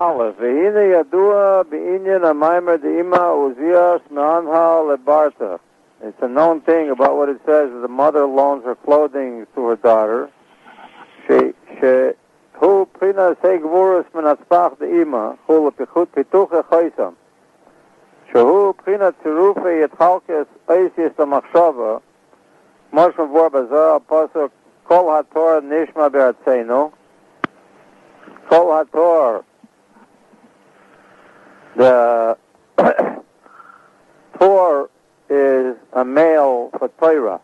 Aleph, V'hine yadua b'inyan ha'maimer de'ima uzias me'anha lebarta. It's a known thing about what it says that the mother loans her clothing to her daughter. Hu prina segvurus menatzpach de'ima, hu lepichut pituche choisam. Shehu prina tirufe yitchalkes oisis l'machshava, mosh mavor bazar al-pasuk, kol haTorah nishma be'artzeinu. Kol haTorah, the Tor is a male for Torah.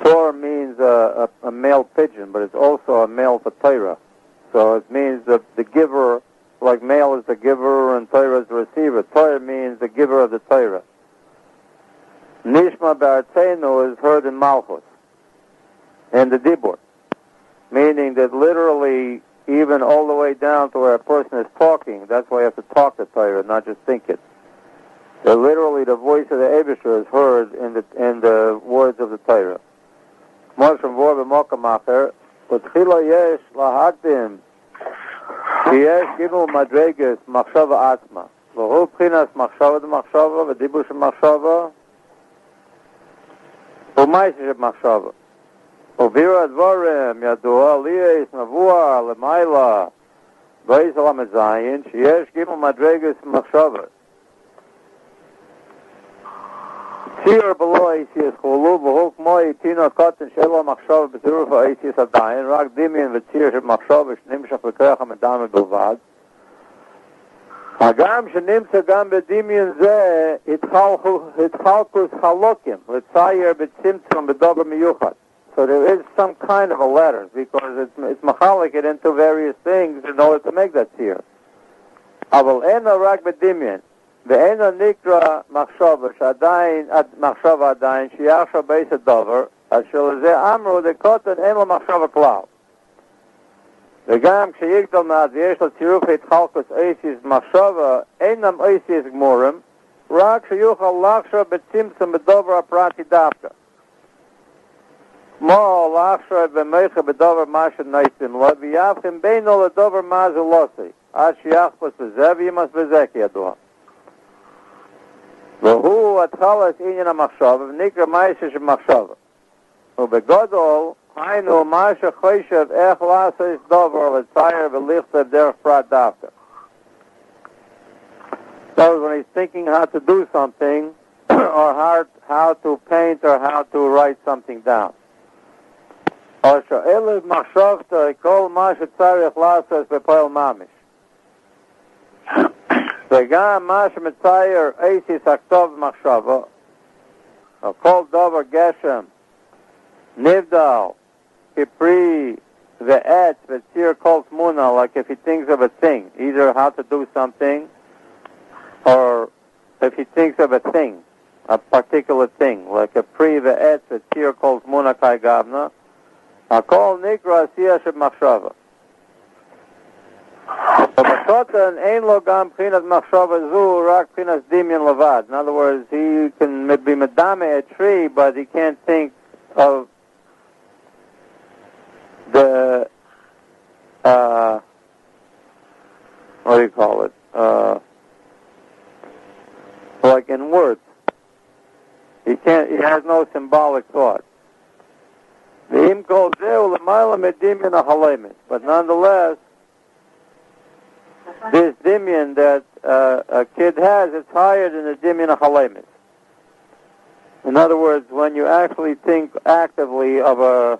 Tor means a male pigeon, but it's also a male for Torah. So it means that the giver, like male is the giver and Torah is the receiver. Torah means the giver of the Torah. Nishma B'artzeinu is heard in Malchus, in the Dibur, meaning that literally even all the way down to where a person is talking, that's why you have to talk the Torah, not just think it. So literally the voice of the Eibusher is heard in the words of the Torah. Moshem vor b'mokamacher, v'tchila yesh lahakdim, ki yesh gimel madreges machshava atzma. V'hu pchinas machshava d'machshava, v'dibur sh'machshava, v'maisa sh'machshava. Uvira dvarim yadua liyes mavua lemaila, v'yis alamed zayin, ki yesh gimel madreges machshava. Tzir below Eisias Chulu, v'huk moi tino kotten shelo machshava b'tziruf ha'Eisias adayin, rak dimion v'tzir shel machshava shnimshach v'koyach ha'medame bilvad. Hagam shenimtza gam b'dimion zeh hitchalkus chalokim, l'tzayer b'tzimtzum b'dober miyuchat. So there is some kind of a letter, because it's machalik it into various things in order to make that tzir. Aval ena rak b'dimion. ואינו נקרא מחשבה שעדיין, מחשבה עדיין, שיחשב בייס הדובר, אשר לזה אמרו, דקוטן אין לו מחשבה כלל. וגם כשיגדל מעט ויש לו צירוף התחלקוס אייסיס מחשבה, אינם אייסיס גמורים, רק שיוכל לחשוב בצמצום בדובר הפרטי דווקא. כמו לחשוב במייכה בדובר מה שנייסים לו, ויבחם בינו לדובר מה זה לא עושה, עד שיחפוס בזה וימס בזה כידוע. והוא התחלת עניין המחשבה, ונקרא מייסה של מחשבה. ובגדול, היינו מה שחושב איך לעשות דבר לצייר ולכתוב דרך פרט דווקא. So when he's thinking how to do something, or how to paint, or how to write something down. או שאלף מחשבתו, כל מה שצריך לעשות בפועל ממש. וגם מה שמצייר אייסיס הכתוב מחשבה, או כל דבר גשם, נבדל, כפרי ועץ, וצייר כל תמונה, like if he thinks of a thing, either how to do something, or if he thinks of a thing, a particular thing, like a פרי ועץ, וצייר כל תמונה kai gavna, הכל נקרא עשייה של מחשבה. ובקוטן אין לו גם בחינת מחשבה זו, רק בחינת דמיון לבד. In other words, he can be medame a tree, but he can't think of the, what do you call it? Like in words. He has no symbolic thought. But nonetheless, this dimion that a kid has, it's higher than the dimion of halemis. In other words, when you actually think actively of a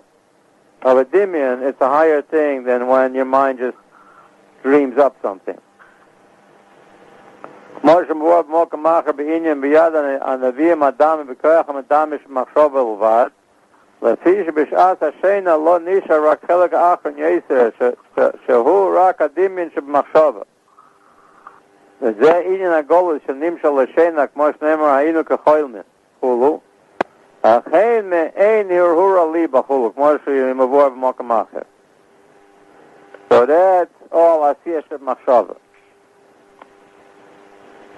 dimion, it's a higher thing than when your mind just dreams up something. לפי שבשעת השינה לא נשאר רק חלק האחרון יסר, שהוא רק הדמיון שבמחשבה. וזה עניין הגולת שנמשל לשינה, כמו שנאמר, היינו כחולמים, חולו. אכן מאין הרהור לי בחולו, כמו שמבואר במקום אחר. So that's all עשייה של מחשבה.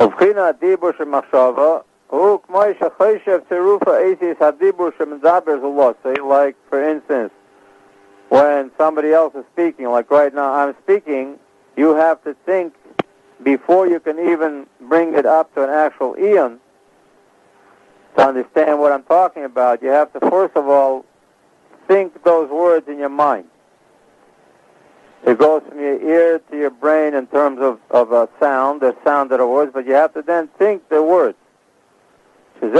ובחינה הדיבור של מחשבה, הוא כמו שחושב צירוף האיסיס הדיבור שמדבר זו לא. Say, like, for instance, when somebody else is speaking. Like right now I'm speaking, you have to think before you can even bring it up to an actual eon to understand what I'm talking about. You have to first of all think those words in your mind. It goes from your ear to your brain in terms of a sound, the sound of the words, but you have to then think the words. This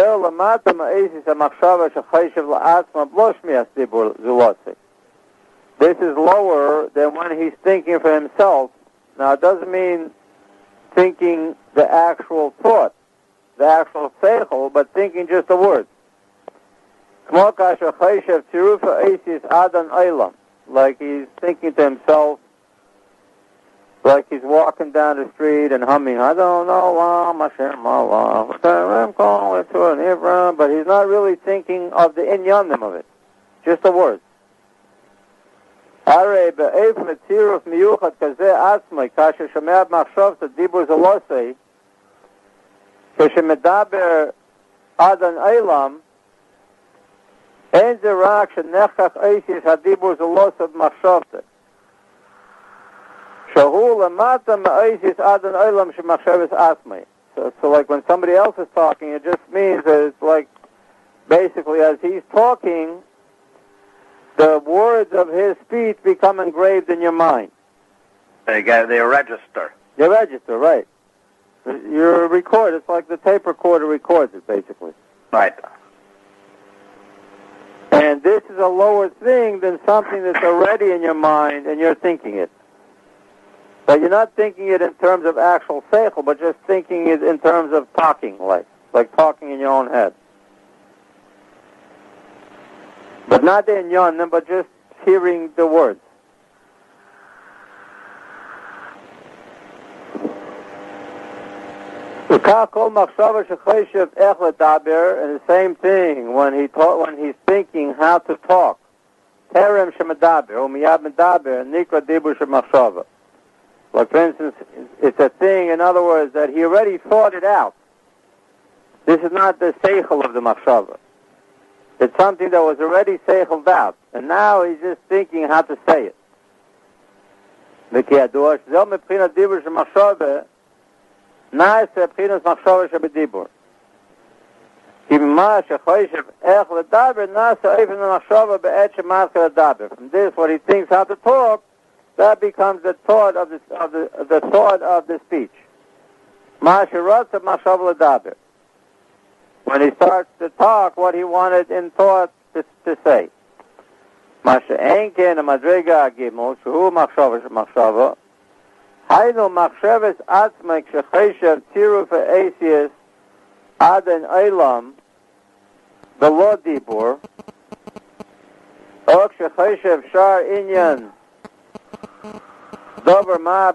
is lower than when he's thinking for himself. Now, it doesn't mean thinking the actual thought, the actual seichel, but thinking just the words. Like he's thinking to himself, like he's walking down the street and humming, I don't know, HaShem, but he's not really thinking of the inyanim of it, just the words. אין זה רק שנכח איסיס הדיבור זה לא סוד מחשבתה. שהוא למטה מאיסיס עד an olam שמחשבת עצמי. So like when somebody else is talking, it just means that it's like basically as he's talking, the words of his speech become engraved in your mind. They register. You register, right. You record, it's like the tape recorder records it basically. Right. And this is a lower thing than something that's already in your mind and you're thinking it. But you're not thinking it in terms of actual seichel, but just thinking it in terms of talking, like talking in your own head. But not in yonim, but just hearing the words. And the same thing when he's thinking how to talk. Like for instance, it's a thing, in other words, that he already thought it out. This is not the seichel of the machshava. It's something that was already seicheled out, and now he's just thinking how to say it. נעשה בחינת מחשבה שבדיבור. כי מה שחושב איך לדבר, נעשה איפן המחשבה בעת שמתחיל לדבר. From this, what he thinks how to talk, that becomes the thought of the thought of the speech. מה שרוצה מחשבה לדבר. When he starts to talk, what he wanted in thought to say. מה שאין כן המדרגה הגימל, שהוא מחשבה שמחשבה, היינו מחשבת עצמי כשחשב צירוף האסיס עד אין אילם בלא דיבור, או כשחשב שאר עניין דבר מה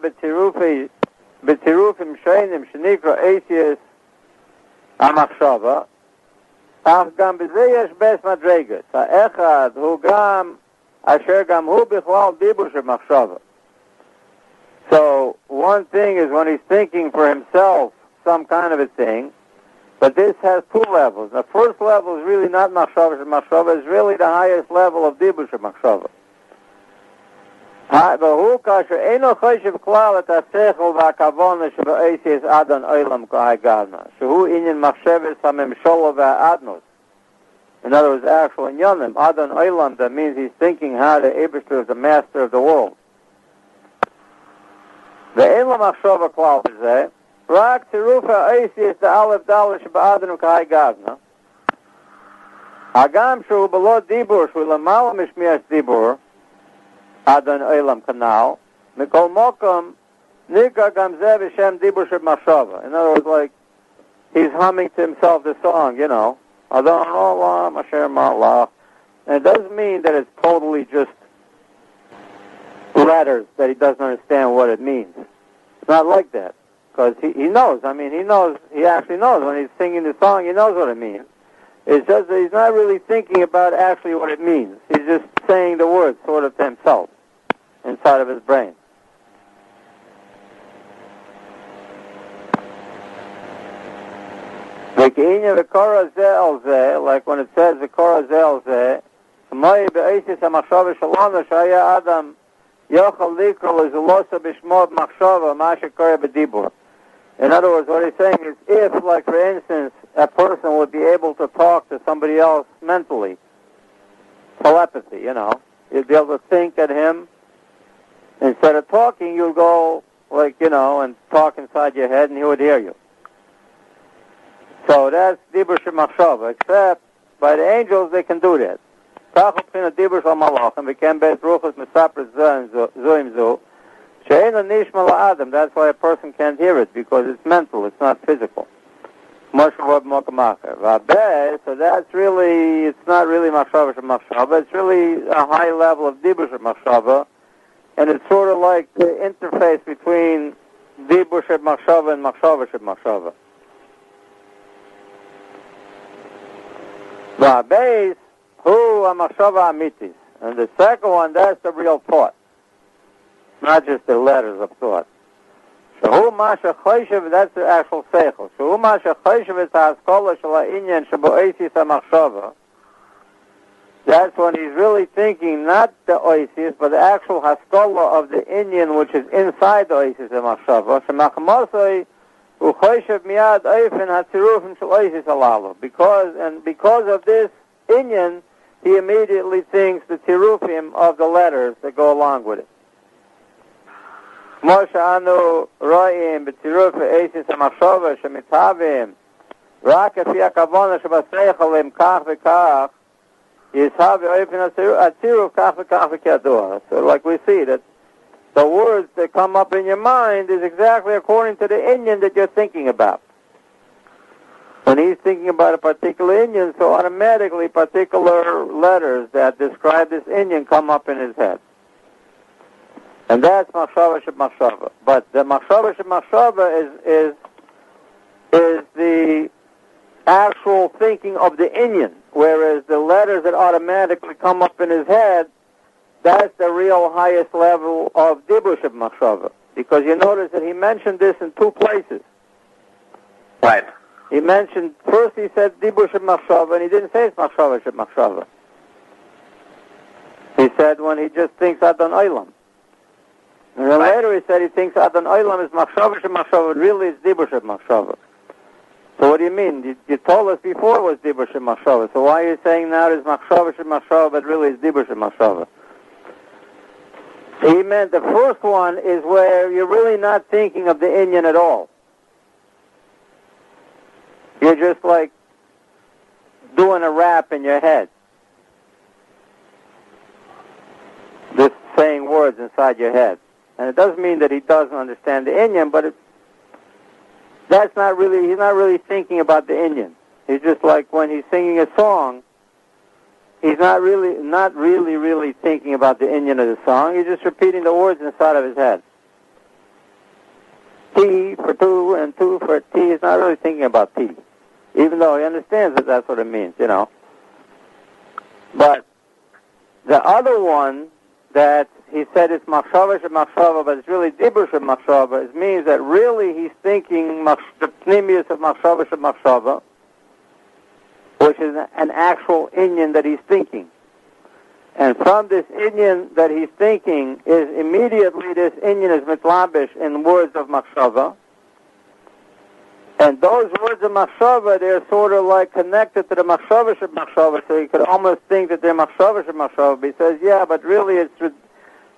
בצירופים שיינים שנקרא אסיס המחשבה, אך גם בזה יש בית מדרגת. האחד הוא גם אשר גם הוא בכלל דיבור של מחשבה. So, one thing is when he's thinking for himself some kind of a thing, but this has two levels. The first level is really not machshava. Machshava is really the highest level of dibur machshava. והוא כאשר אינו חושב כלל את השכל והכוונה שבאסיס עדן עולם כהגנה, שהוא עניין מחשבת הממשלה והאדנות. In other words, actual inyanim, Adon Olam, that means he's thinking how the Eibishter is the master of the world. ואין לו מחשבה כלל בזה, רק צירוף האסיס דאלף דלת שבאדנו כהי גבנה. הגם שהוא בלא דיבור, שהוא למעלה משמיעת דיבור, אדון עולם כנ"ל, מכל מקום נקרא גם זה בשם דיבור של מחשבה. In other words, like, he's humming to himself the song, you know, אדון עולם אשר מלך. And it doesn't mean that it's totally just letters that he doesn't understand what it means. It's not like that. Because he knows. I mean, he actually knows. When he's singing the song, he knows what it means. It's just that he's not really thinking about actually what it means. He's just saying the words sort of to himself, inside of his brain. Like when it says the Korah Zel Zeh, K'moi be'esis ha'machshava shalonu shaya adam yochel likro lezulosa b'shmo b'machshava ma shekora b'dibur. In other words, what he's saying is, if, like for instance, a person would be able to talk to somebody else mentally, telepathy, you'd be able to think at him. Instead of talking, you'd go, and talk inside your head, and he would hear you. So that's dibur shemachshava, except by the angels, they can do that. That's why a person can't hear it, because it's mental, it's not physical. So that's really, it's not really machshava shemachshava, it's really a high level of dibur shemachshava, and it's sort of like the interface between dibur shemachshava and machshava shemachshava. Base, who a machshava amitis, and the second one, that's the real thought, not just the letters of thought. Shehu masha choyshev, that's the actual seichel. Shehu masha choyshev is ha'askola shel ha'inyan shebo oisis ha'machshava. That's when he's really thinking not the oisis, but the actual haskola of the inyan, which is inside the oisis ha'machshava. Shemachmosoi uchoyshev miyad oifen ha'tzirufim shel oisis halalu. Because of this inyan, he immediately thinks the tirufim of the letters that go along with it. כמו שאנו רואים בצירוף איסיס המחשבה שמתהווים רק לפי הכוונה שבשכל הם כך וכך ישהווה אופן הצירוף כך וכך וכידוע. So like we see that the words that come up in your mind is exactly according to the inyan that you're thinking about. When he's thinking about a particular inyan, so automatically particular letters that describe this inyan come up in his head. And that's machshava shemachshava. But the machshava shemachshava is the actual thinking of the inyan, whereas the letters that automatically come up in his head, that's the real highest level of dibur shemachshava. Because you notice that he mentioned this in two places. Right. He mentioned, first he said dibur shemachshava, and he didn't say it's machshava shemachshava. He said when he just thinks adon olam. And then later he said he thinks Adon Olam is machshava shemachshava, but really it's dibur shemachshava. So what do you mean? You told us before it was dibur shemachshava, so why are you saying now it's machshava shemachshava, but really it's dibur shemachshava? He meant the first one is where you're really not thinking of the inyan at all. You're just like doing a rap in your head. Just saying words inside your head. And it doesn't mean that he doesn't understand the inyan, but he's not really thinking about the inyan. He's just like when he's singing a song, he's not really thinking about the inyan of the song. He's just repeating the words inside of his head. T for two and two for T. He's not really thinking about T, even though he understands that that's what it means, But the other one that he said it's machshava shemachshava, but it's really dibur shemachshava. It means that really he's thinking the pnimius of machshava shemachshava, which is an actual inyan that he's thinking. And from this inyan that he's thinking is immediately this inyan is mitlabish in words of machshava. And those words of machshava, they're sort of like connected to the machshava shemachshava, so you could almost think that they're machshava shemachshava. But he says, yeah, but really it's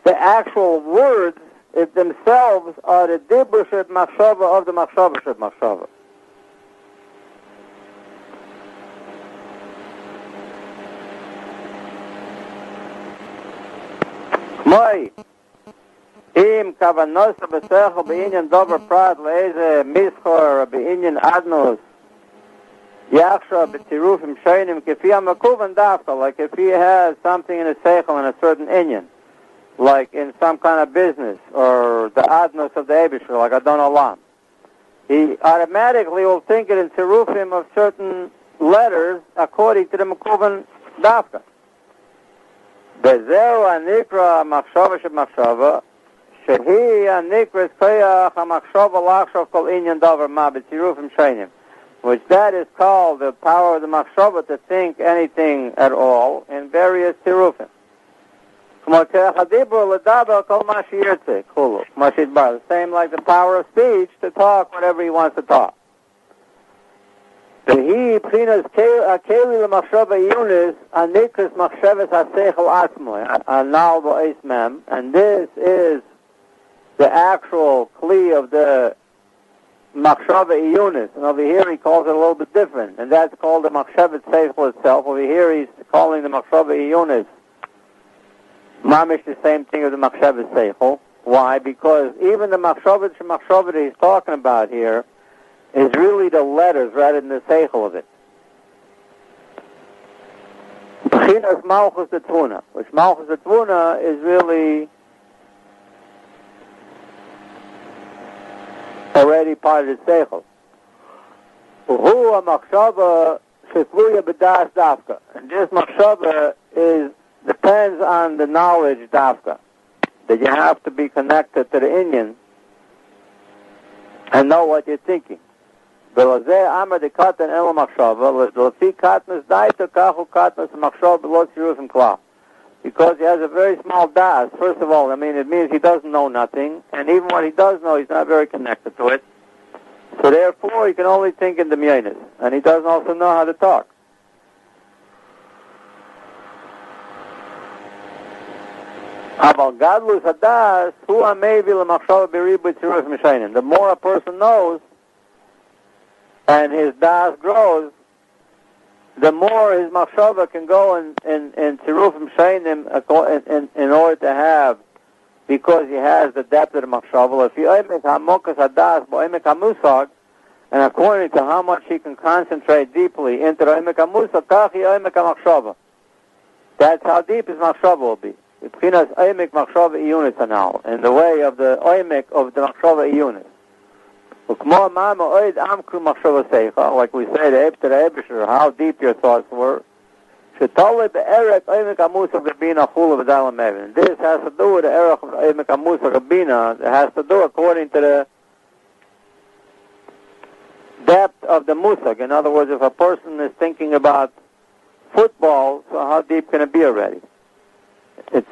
the actual words themselves are the dibur shemachshava of the machshava shemachshava. Moi. Im kavanos besechel beinyan dover prat leise mischor beinyan adnos yachsha betirufim shaynim kefi hamakuvan dafka, like if he has something in his seichel in a certain inyan, like in some kind of business or the adnos of the Eibishter, like Adon Olam, he automatically will think it in tirufim of certain letters according to the makuvan dafka. Bezeu anikra machshava shemachshava. Shehi anikras koyach hamachshava lachshav kol inyan davar ma b'tzirufim shaynim. which that is called the power of the machshava to think anything at all in various tirufim. The same like the power of speech to talk whatever he wants to talk. And this is the actual kli of the machshava iyunis, and over here he calls it a little bit different, and that's called the machshavet seichel itself. Over here he's calling the machshava iyunis mamish the same thing as the machshavet seichel. Why? Because even the machshavet that he's talking about here is really the letters rather than the seichel of it. B'chinas malchus detuna, which malchus detuna is really already part of the seichel. Uhu machshava shekluya b'das dafka, and this machshava depends on the knowledge dafka, that you have to be connected to the Indian and know what you're thinking. Because he has a very small das. First of all, it means he doesn't know nothing, and even what he does know, he's not very connected to it. So therefore, he can only think in the myenis, and he doesn't also know how to talk. The more a person knows, and his das grows, the more his machshava can go in tzirufim sheinim in order to have, because he has the depth of the machshava. If he oimek hamokas hadas bo'oimek hamusag, and according to how much he can concentrate deeply into the oimek hamusag, kach hi oimek hamachshava. That's how deep his machshava will be. B'chinas oimek machshava iyunis anal, in the way of the oimek of the machshava iyunis. Like we say, the Eibusher, how deep your thoughts were. This has to do with the erech of Eimek Amusa Rabina. It has to do according to the depth of the musag. In other words, if a person is thinking about football, so how deep can it be already? It's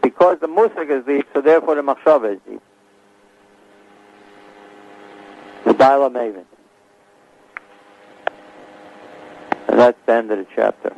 because the musag is deep, so therefore the machshava is deep. The Baila Maven. And that's the end of the chapter.